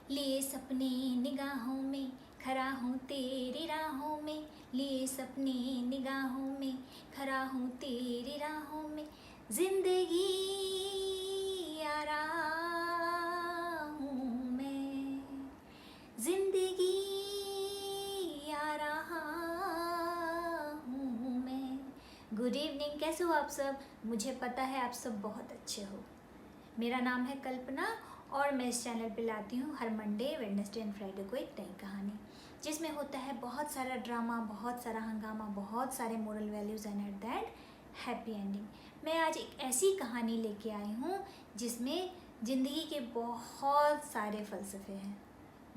लिए सपने निगाहों में, खरा हूँ तेरी राहों में। लिए सपने निगाहों में, खरा हूँ तेरी राहों में। जिंदगी आ रहा हूँ मैं, जिंदगी आ रहा हूँ मैं। गुड इवनिंग, कैसे हो आप सब? मुझे पता है आप सब बहुत अच्छे हो। मेरा नाम है कल्पना और मैं इस चैनल पे लाती हूँ हर मंडे, वेडनेसडे एंड फ्राइडे को एक नई कहानी, जिसमें होता है बहुत सारा ड्रामा, बहुत सारा हंगामा, बहुत सारे moral values and at the end happy ending. मैं आज एक ऐसी कहानी लेके आई हूँ जिसमें ज़िंदगी के बहुत सारे फ़लसफ़े हैं,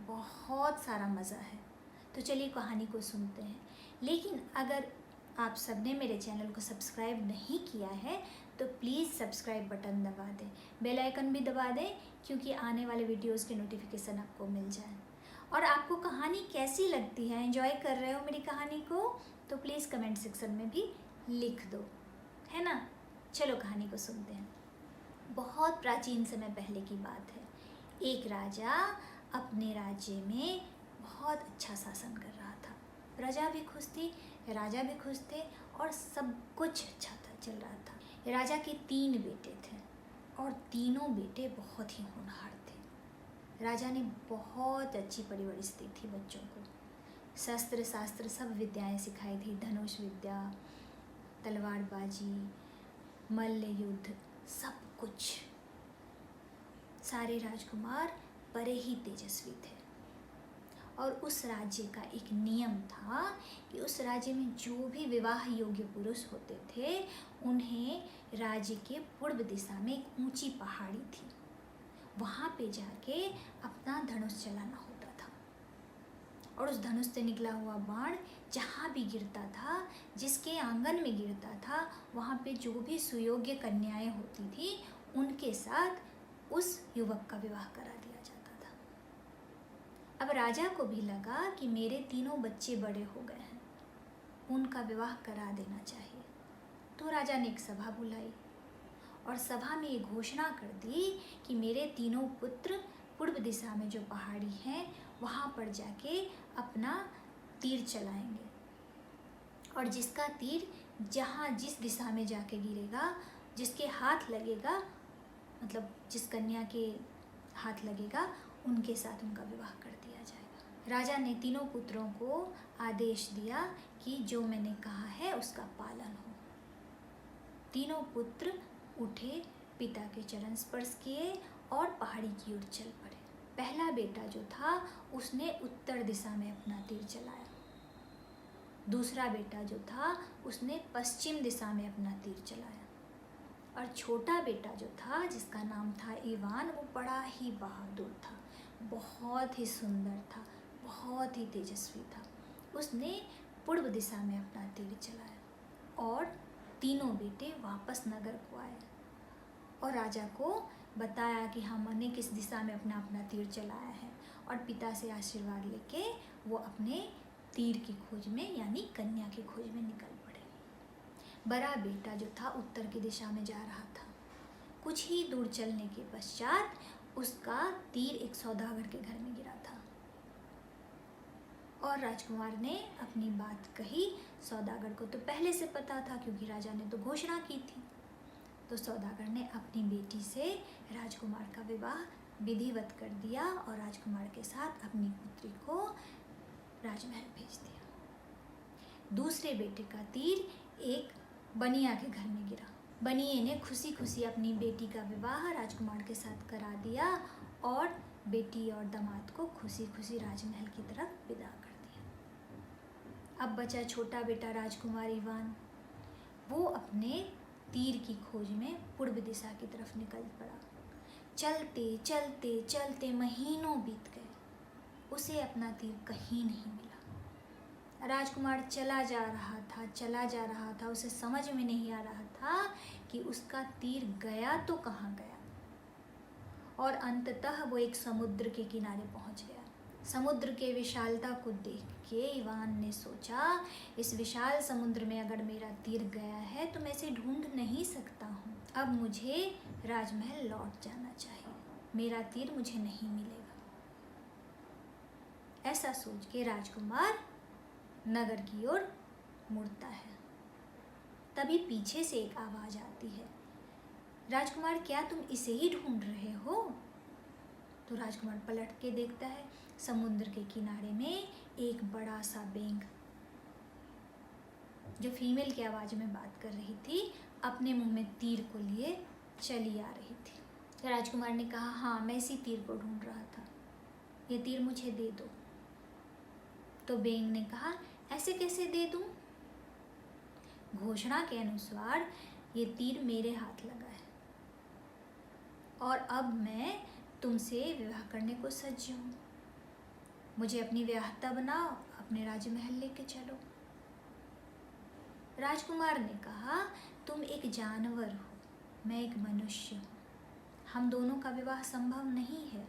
बहुत सारा मज़ा है। तो चलिए कहानी को सुनते हैं। लेकिन अगर आप सबने मेरे चैनल को सब्सक्राइब नहीं किया है तो प्लीज़ सब्सक्राइब बटन दबा दें, बेल आइकन भी दबा दें, क्योंकि आने वाले वीडियोस के नोटिफिकेशन आपको मिल जाए। और आपको कहानी कैसी लगती है, एंजॉय कर रहे हो मेरी कहानी को, तो प्लीज़ कमेंट सेक्शन में भी लिख दो, है ना। चलो कहानी को सुनते हैं। बहुत प्राचीन समय पहले की बात है। एक राजा अपने राज्य में बहुत अच्छा शासन कर रहा था। प्रजा भी खुश थी, राजा भी खुश थे और सब कुछ अच्छा था, चल रहा था। राजा के 3 बेटे थे और तीनों बेटे बहुत ही होनहार थे। राजा ने बहुत अच्छी परवरिश दी थी बच्चों को। शस्त्र शास्त्र सब विद्याएं सिखाई थी, धनुष विद्या, तलवारबाजी, मल्ल युद्ध, सब कुछ। सारे राजकुमार बड़े ही तेजस्वी थे। और उस राज्य का एक नियम था कि उस राज्य में जो भी विवाह योग्य पुरुष होते थे उन्हें राज्य के पूर्व दिशा में एक ऊंची पहाड़ी थी, वहाँ पे जाके अपना धनुष चलाना होता था। और उस धनुष से निकला हुआ बाण जहाँ भी गिरता था, जिसके आंगन में गिरता था, वहाँ पे जो भी सुयोग्य कन्याएं होती थी उनके साथ उस युवक का विवाह करा दिया जाता था। अब राजा को भी लगा कि मेरे तीनों बच्चे बड़े हो गए हैं, उनका विवाह करा देना चाहिए। तो राजा ने एक सभा बुलाई और सभा में ये घोषणा कर दी कि मेरे तीनों पुत्र पूर्व दिशा में जो पहाड़ी है वहाँ पर जाके अपना तीर चलाएंगे, और जिसका तीर जहाँ जिस दिशा में जाके गिरेगा, जिसके हाथ लगेगा, मतलब जिस कन्या के हाथ लगेगा, उनके साथ उनका विवाह कर दिया जाएगा। राजा ने तीनों पुत्रों को आदेश दिया कि जो मैंने कहा है उसका पालन हो। तीनों पुत्र उठे, पिता के चरण स्पर्श किए और पहाड़ी की ओर चल पड़े। पहला बेटा जो था उसने उत्तर दिशा में अपना तीर चलाया। दूसरा बेटा जो था उसने पश्चिम दिशा में अपना तीर चलाया। और छोटा बेटा जो था, जिसका नाम था इवान, वो बड़ा ही बहादुर था, बहुत ही सुंदर था, बहुत ही तेजस्वी था। उसने पूर्व दिशा में अपना तीर चलाया और तीनों बेटे वापस नगर को आए और राजा को बताया कि हमने किस दिशा में अपना अपना तीर चलाया है। और पिता से आशीर्वाद लेके वो अपने तीर की खोज में, यानी कन्या की खोज में निकल पड़े। बड़ा बेटा जो था उत्तर की दिशा में जा रहा था। कुछ ही दूर चलने के पश्चात उसका तीर एक सौदागर के घर में गिरा था और राजकुमार ने अपनी बात कही। सौदागर को तो पहले से पता था, क्योंकि राजा ने तो घोषणा की थी। तो सौदागर ने अपनी बेटी से राजकुमार का विवाह विधिवत कर दिया और राजकुमार के साथ अपनी पुत्री को राजमहल भेज दिया। दूसरे बेटे का तीर एक बनिया के घर में गिरा। बनिए ने खुशी खुशी अपनी बेटी का विवाह राजकुमार के साथ करा दिया और बेटी और दामाद को खुशी खुशी राजमहल की तरफ विदा कर दिया। अब बचा छोटा बेटा राजकुमार इवान। वो अपने तीर की खोज में पूर्व दिशा की तरफ निकल पड़ा। चलते चलते चलते महीनों बीत गए, उसे अपना तीर कहीं नहीं मिला। राजकुमार चला जा रहा था, उसे समझ में नहीं आ रहा था कि उसका तीर गया तो कहाँ गया। और अंततः वो एक समुद्र के किनारे पहुँच गया। समुद्र के विशालता को देख के इवान ने सोचा, इस विशाल समुद्र में अगर मेरा तीर गया है तो मैं इसे ढूंढ नहीं सकता हूँ। अब मुझे राजमहल लौट जाना चाहिए, मेरा तीर मुझे नहीं मिलेगा। ऐसा सोच के राजकुमार नगर की ओर मुड़ता है। तभी पीछे से एक आवाज आती है, राजकुमार क्या तुम इसे ही ढूंढ रहे हो? तो राजकुमार पलट के देखता है, समुद्र के किनारे में एक बड़ा सा बेंग जो फीमेल की आवाज में बात कर रही थी, अपने मुंह में तीर को लिए चली आ रही थी। तो राजकुमार ने कहा, हाँ मैं इसी तीर को ढूंढ रहा था, ये तीर मुझे दे दो। तो बेंग ने कहा, ऐसे कैसे दे दूं? घोषणा के अनुसार ये तीर मेरे हाथ लगा है और अब मैं तुमसे विवाह करने को सज्ज हूँ। मुझे अपनी विवाहता बनाओ, अपने राजमहल लेके चलो। राजकुमार ने कहा, तुम एक जानवर हो, मैं एक मनुष्य हूँ, हम दोनों का विवाह संभव नहीं है,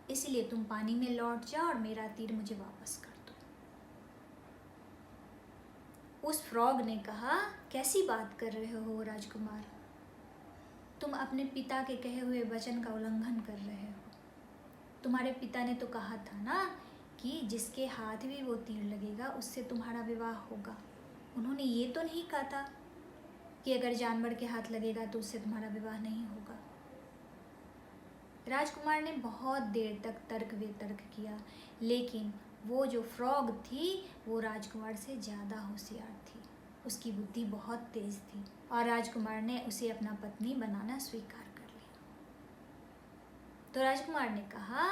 इसलिए तुम पानी में लौट जाओ और मेरा तीर मुझे वापस कर दो। उस फ्रॉग ने कहा, कैसी बात कर रहे हो राजकुमार, तुम अपने पिता के कहे हुए वचन का उल्लंघन कर रहे हो। तुम्हारे पिता ने तो कहा था ना कि जिसके हाथ भी वो तीर लगेगा उससे तुम्हारा विवाह होगा। उन्होंने ये तो नहीं कहा था कि अगर जानवर के हाथ लगेगा तो उससे तुम्हारा विवाह नहीं होगा। राजकुमार ने बहुत देर तक तर्क वितर्क किया, लेकिन वो जो फ्रॉग थी वो राजकुमार से ज़्यादा होशियार थी, उसकी बुद्धि बहुत तेज थी और राजकुमार ने उसे अपना पत्नी बनाना स्वीकार कर लिया। तो राजकुमार ने कहा,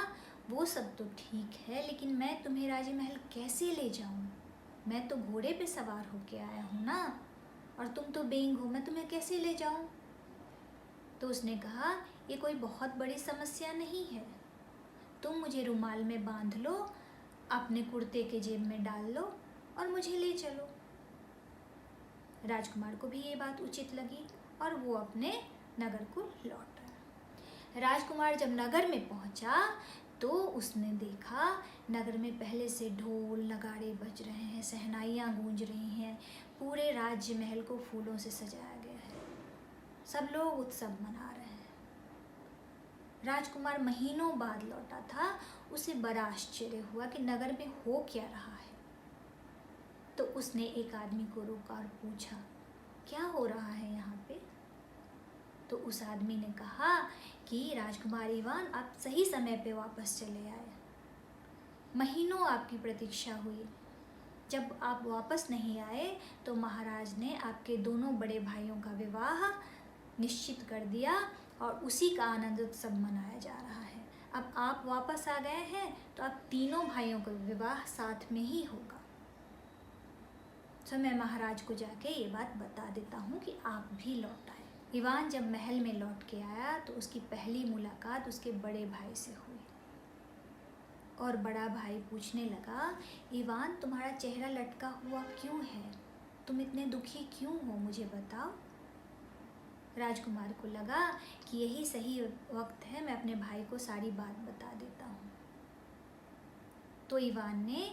वो सब तो ठीक है, लेकिन मैं तुम्हें राजमहल कैसे ले जाऊं? मैं तो घोड़े पे सवार होके आया हूँ ना, और तुम तो बेंग हो, मैं तुम्हें कैसे ले जाऊं? तो उसने कहा, ये कोई बहुत बड़ी समस्या नहीं है, तुम मुझे रुमाल में बांध लो, अपने कुर्ते के जेब में डाल लो और मुझे ले चलो। राजकुमार को भी ये बात उचित लगी और वो अपने नगर को लौट आया। राजकुमार जब नगर में पहुंचा तो उसने देखा नगर में पहले से ढोल नगाड़े बज रहे हैं, शहनाइयाँ गूंज रही हैं, पूरे राज्य महल को फूलों से सजाया गया है, सब लोग उत्सव मना रहे हैं। राजकुमार महीनों बाद लौटा था, उसे बड़ा आश्चर्य हुआ कि नगर में हो क्या रहा है। तो उसने एक आदमी को रोका और पूछा, क्या हो रहा है यहाँ पे? तो उस आदमी ने कहा कि राजकुमार इवान, आप सही समय पे वापस चले आए, महीनों आपकी प्रतीक्षा हुई, जब आप वापस नहीं आए तो महाराज ने आपके दोनों बड़े भाइयों का विवाह निश्चित कर दिया और उसी का आनंद उत्सव मनाया जा रहा है। अब आप वापस आ गए हैं तो आप तीनों भाइयों का विवाह साथ में ही होगा। तो मैं महाराज को जाके ये बात बता देता हूँ कि आप भी लौट आए। इवान जब महल में लौट के आया तो उसकी पहली मुलाकात उसके बड़े भाई से हुई और बड़ा भाई पूछने लगा, इवान तुम्हारा चेहरा लटका हुआ क्यों है, तुम इतने दुखी क्यों हो, मुझे बताओ। राजकुमार को लगा कि यही सही वक्त है, मैं अपने भाई को सारी बात बता देता हूँ। तो इवान ने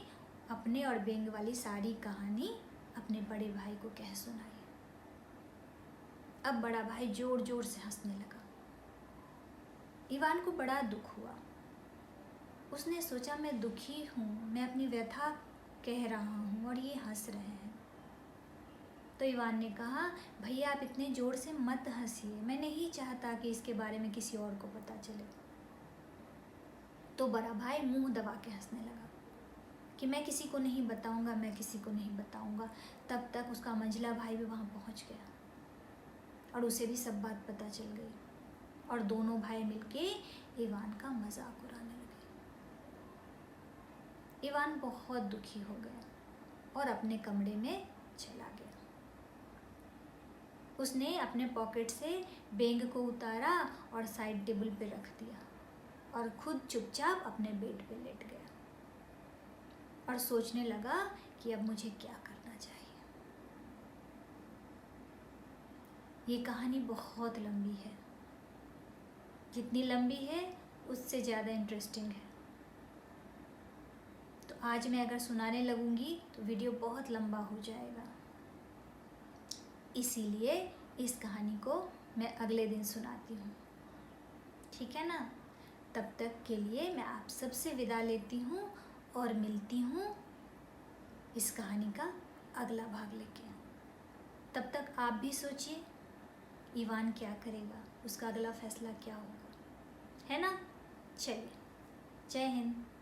अपने और बेंग वाली सारी कहानी अपने बड़े भाई को कह सुनाई। अब बड़ा भाई जोर जोर से हंसने लगा। इवान को बड़ा दुख हुआ, उसने सोचा मैं दुखी हूँ, मैं अपनी व्यथा कह रहा हूँ और ये हंस रहे हैं। तो इवान ने कहा, भैया आप इतने ज़ोर से मत हंसिए, मैं नहीं चाहता कि इसके बारे में किसी और को पता चले। तो बड़ा भाई मुंह दबा के हंसने लगा कि मैं किसी को नहीं बताऊंगा, मैं किसी को नहीं बताऊंगा। तब तक उसका मंझला भाई भी वहाँ पहुँच गया और उसे भी सब बात पता चल गई और दोनों भाई मिलके इवान का मजाक उड़ाने लगे। इवान बहुत दुखी हो गया और अपने कमरे में चला गया। उसने अपने पॉकेट से बेंग को उतारा और साइड टेबल पे रख दिया और खुद चुपचाप अपने बेड पे लेट गया और सोचने लगा कि अब मुझे क्या करना चाहिए। ये कहानी बहुत लंबी है, जितनी लंबी है उससे ज़्यादा इंटरेस्टिंग है। तो आज मैं अगर सुनाने लगूंगी तो वीडियो बहुत लंबा हो जाएगा, इसीलिए इस कहानी को मैं अगले दिन सुनाती हूँ, ठीक है ना। तब तक के लिए मैं आप सबसे विदा लेती हूँ और मिलती हूँ इस कहानी का अगला भाग लेके। तब तक आप भी सोचिए इवान क्या करेगा, उसका अगला फैसला क्या होगा, है ना। चलिए, जय हिंद।